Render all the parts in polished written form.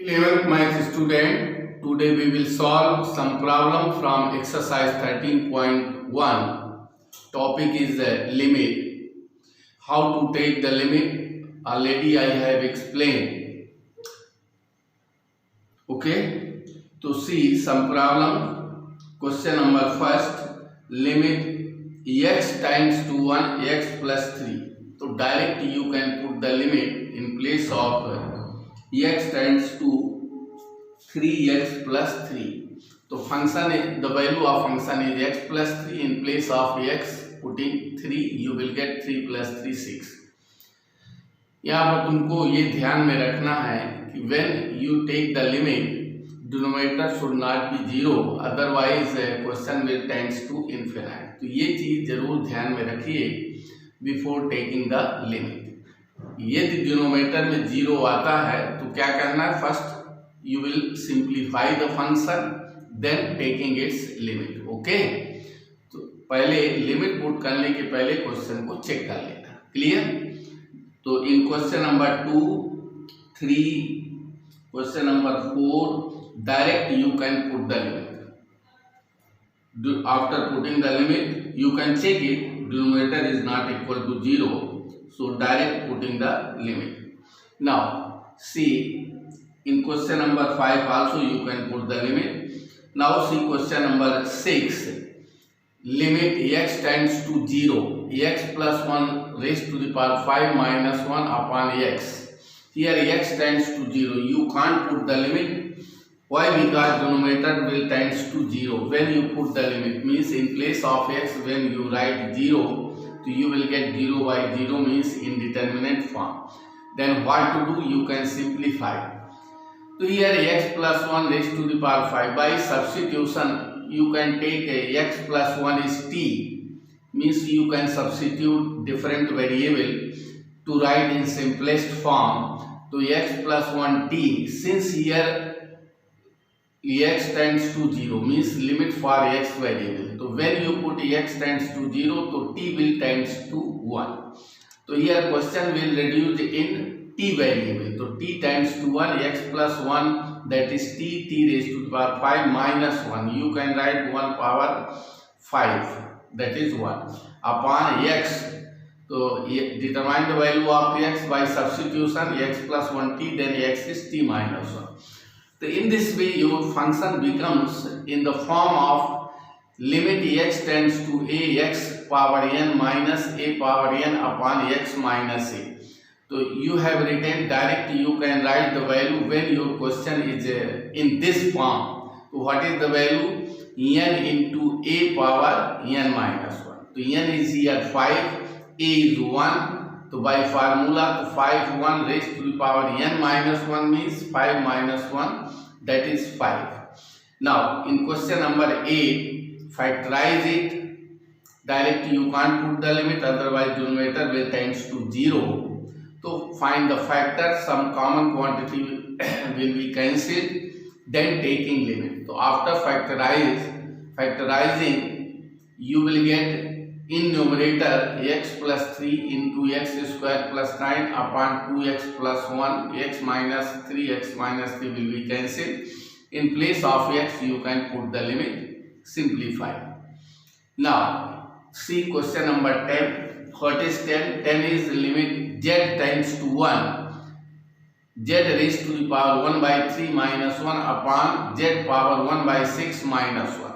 11th math student, today we will solve some problem from exercise 13.1. Topic is limit. How to take the limit already I have explained. Okay, to see some problem. Question number first, limit x times to 1 x plus 3. So directly you can put the limit in place of x tends to 3x plus 3. So function is, the value of function is x plus 3. In place of x putting 3 you will get 3 plus 3 6. यहाँ पर तुमको ये ध्यान में रखना है कि when you take the limit denominator should not be 0, otherwise question will tends to infinite. तो ये चीज जरूर ध्यान में रखिए before taking the limit. यदि डिनोमिनेटर में 0 आता है तो क्या करना है, first you will simplify the function then taking its limit. Okay, तो पहले लिमिट पुट करने के पहले क्वेश्चन को चेक कर लेना. क्लियर? तो इन question number 2, 3, question number 4 direct you can put the limit. After putting the limit you can check it, denominator is not equal to 0, so direct putting the limit. Now see, in question number 5 also you can put the limit. Now see question number 6, limit x tends to 0, x plus 1 raised to the power 5 minus 1 upon x. Here x tends to 0, you can't put the limit. Why? Because denominator will tends to 0. When you put the limit means in place of x when you write 0, so you will get 0 by 0 means indeterminate form. Then what to do? You can simplify. So here x plus 1 raised to the power 5. By substitution you can take x plus 1 is t, means you can substitute different variable to write in simplest form. So x plus 1 t, since here x tends to 0 means limit for x variable. So when you put x tends to 0, so t will tends to 1. So here question will reduce in t variable. So t tends to 1, x plus 1 that is t raised to the power 5 minus 1. You can write 1 power 5 that is 1 upon x. So determine the value of x by substitution, x plus 1 t, then x is t minus 1. So in this way your function becomes in the form of limit x tends to ax power n minus a power n upon x minus a. So you have written directly, you can write the value when your question is in this form. So what is the value? N into a power n minus 1. So n is here 5, a is 1. So by formula, to 5 1 raised to the power n minus 1 means 5 minus 1, that is 5. Now in question number 8, factorize it. Directly you can't put the limit, otherwise denominator will tends to 0. So find the factor, some common quantity will be cancelled, then taking limit. So after factorizing you will get in numerator x plus 3 into x square plus 9 upon 2x plus 1, x minus 3, x minus 3 will be cancelled. In place of x you can put the limit, simplify. Now see question number 10. What is 10? 10 is the limit z tends to 1, z raised to the power 1 by 3 minus 1 upon z power 1 by 6 minus 1.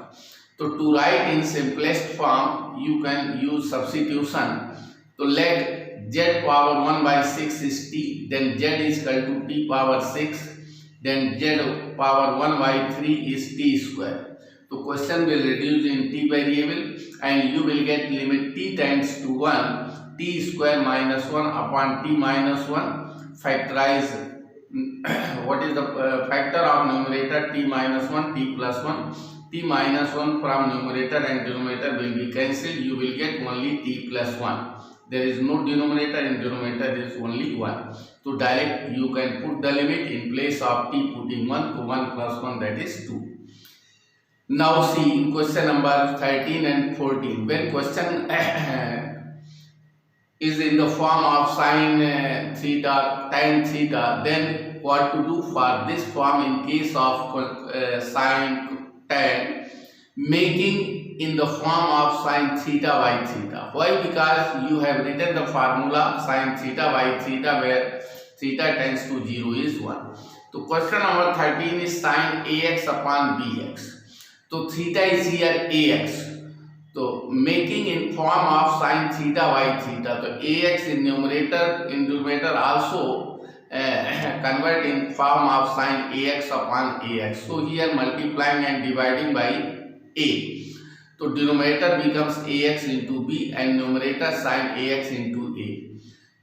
So to write in simplest form you can use substitution. So let z power 1 by 6 is t, then z is equal to t power 6, then z power 1 by 3 is t square. So question will reduce in t variable and you will get limit t tends to 1, t square minus 1 upon t minus 1. Factorize. What is the factor of numerator? T minus 1, t plus 1. T minus 1 from numerator and denominator will be cancelled. You will get only t plus 1. There is no denominator, and denominator is only 1. So direct you can put the limit in place of t putting 1 to 1 plus 1, that is 2. Now see question number 13 and 14. When question is in the form of sin theta, tan theta, then what to do for this form in case of sin tan, making in the form of sin theta by theta. Why? Because you have written the formula sin theta by theta where theta tends to 0 is 1. So question number 13 is sin ax upon bx. So theta is here ax. So making in form of sin theta by theta. So ax in numerator also convert in form of sin ax upon ax. So here multiplying and dividing by a. So denominator becomes ax into b and numerator sin ax into a.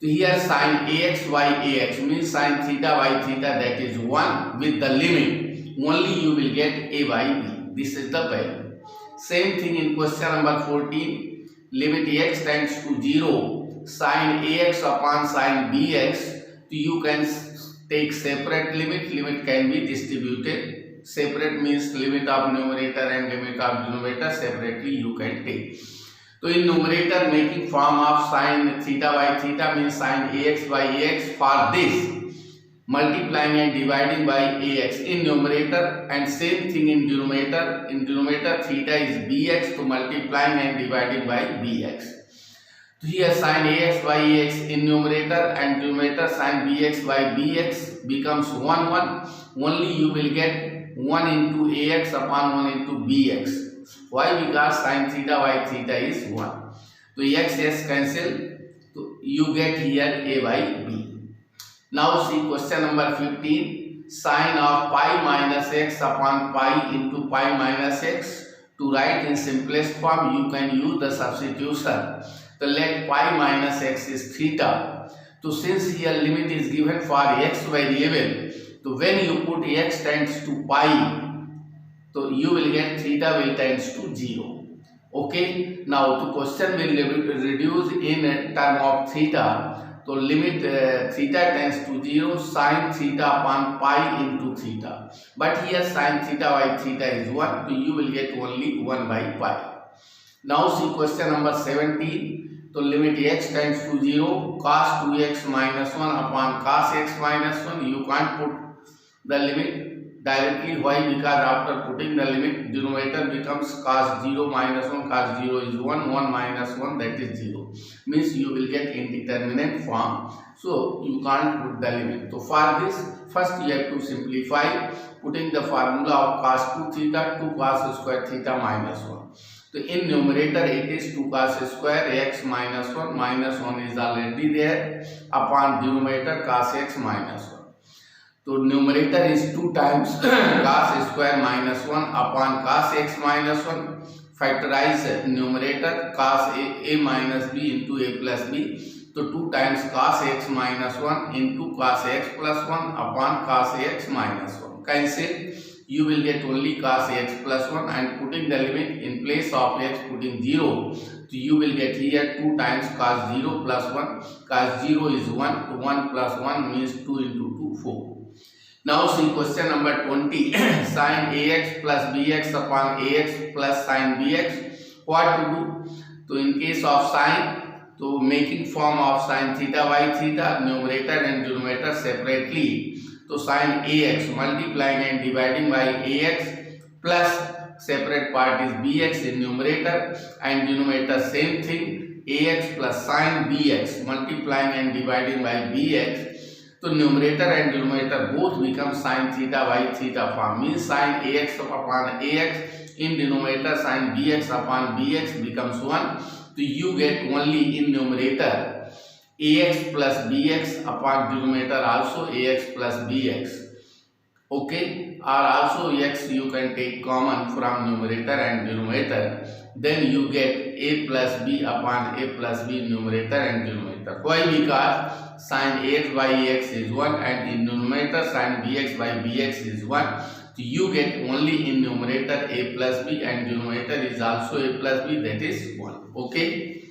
So here sin ax by ax means sin theta by theta, that is 1 with the limit. Only you will get a by b. This is the value. Same thing in question number 14. Limit x tends to 0. Sin ax upon sin bx. So you can take separate limit. Limit can be distributed. Separate means limit of numerator and limit of denominator separately you can take. So in numerator making form of sin theta by theta means sin ax by ax. For this multiplying and dividing by ax in numerator, and same thing in denominator. In denominator theta is bx, to multiplying and dividing by bx. So here sin ax by ax in numerator and denominator sin bx by bx becomes 1 1. Only you will get 1 into ax upon 1 into bx. Why? Because sin theta by theta is 1. So x cancel. So you get here a by b. Now see question number 15. Sin of pi minus x upon pi into pi minus x. To write in simplest form you can use the substitution. So let pi minus x is theta. So since here limit is given for x variable, so when you put x tends to pi, so you will get theta will tends to 0. Okay. Now the question will reduce in term of theta. So limit theta tends to 0, sin theta upon pi into theta. But here sin theta by theta is 1, so you will get only 1 by pi. Now see question number 17. So limit x tends to 0, cos 2x minus 1 upon cos x minus 1. You can't put the limit directly. Why? Because after putting the limit, denominator becomes cos 0 minus 1. Cos 0 is 1. 1 minus 1, that is 0. Means you will get indeterminate form. So you can't put the limit. So for this, first you have to simplify, putting the formula of cos 2 theta, 2 cos square theta minus 1. So in numerator it is 2 cos square x minus 1. Minus 1 is already there upon denominator cos x minus 1. So numerator is 2 times cos square minus 1 upon cos x minus 1. Factorize numerator cos a minus b into a plus b. So 2 times cos x minus 1 into cos x plus 1 upon cos x minus 1. Cancel. You will get only cos x plus 1, and putting the limit in place of x putting 0. So you will get here 2 times cos 0 plus 1. Cos 0 is 1. So 1 plus 1 means 2 into 2, 4. Now see question number 20. Sin ax plus bx upon ax plus sin bx. What to do? So in case of sin, so making form of sin theta by theta, numerator and denominator separately. So sin ax multiplying and dividing by ax plus separate part is bx in numerator and denominator same thing, ax plus sin bx multiplying and dividing by bx. So numerator and denominator both become sin theta by theta form, means sin ax upon ax in denominator sin bx upon bx becomes 1. So you get only in numerator ax plus bx upon denominator also ax plus bx. Okay, or also x you can take common from numerator and denominator, then you get a plus b upon a plus b numerator and denominator. Why? Because sin ax by ax is 1 and in numerator sin bx by bx is 1. So you get only in numerator a plus b and denominator is also a plus b, that is 1. Okay.